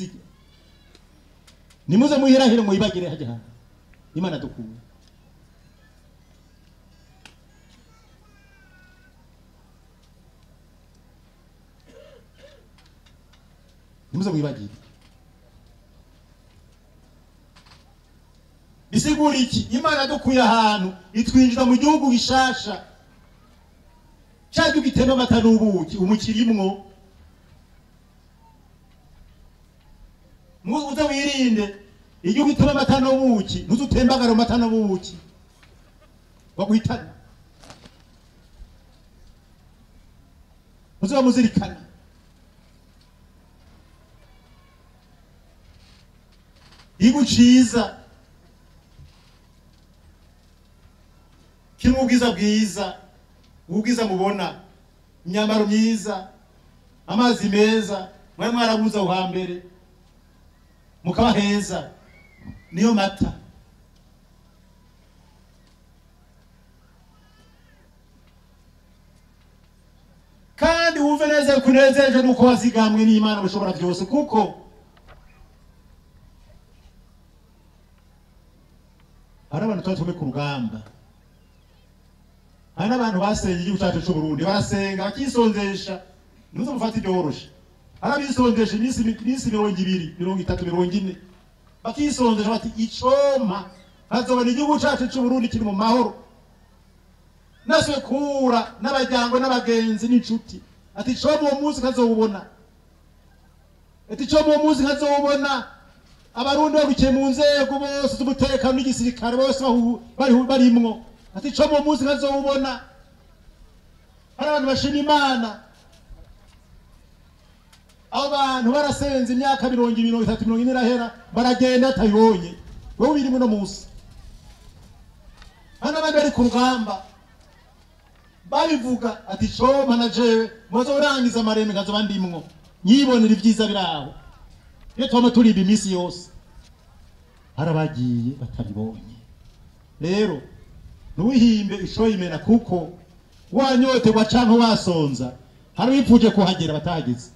ibiziga nimuze muhirahire muyibagire hajya hano Imana dukuye nimuze muyibagire bisigura iki Imana dukuye ahantu itwinjiza mu gihugu gishasha cyangwa gitema amata n'ubuki umukirimwo muze wirinde igihugu gitema amata n'ubuki ntuzutembagara amata n'ubuki baguhitana muze bamuzirikana igihugu ciza kirimo ubwiza mubona imyambaro myiza amazi meza mwari mwarabuze aho hambere mukaba heza niyo mata kandi wumve neza kunezeje nuko wazigamwe n'Imana mushobora byose kuko hari abantu twatume ku rugamba hari n'abantu basenye igihugu cyacu cy'u Burundi barasenga bakisonzesha nimuze mufata ibyo woroshe hari abisonzesha iminsi 200 30 40 bakisonzesha bati icoma hazobana igihugu cyacu cy'u Burundi kiri mu mahoro naswe kura n'abajyango n'abagenzi n'inshuti ati coma uwo munsi kazobubona ati coma uwo munsi kazobubona abarundi babikiye mu nzego bose z'umutekano n'igisirikare bose barimwo ati coma uwo munsi kazobubona hari abantu bashima Imana abo bantu barasenze imyaka 20 30 40 irahera baragenda atayibonye wowe birimo no munsi hano abandi bari ku rugamba babivuga ati coma na jewe muzo urangiza amareme kazo ndimwo nyibonera ibyiza biraho iyo twama turiba iminsi yose harabagiye batabibonye rero nuwihimbe ishoyimena kuko wanyote gwa canke wasonza hari bipfuje kuhagera batahageze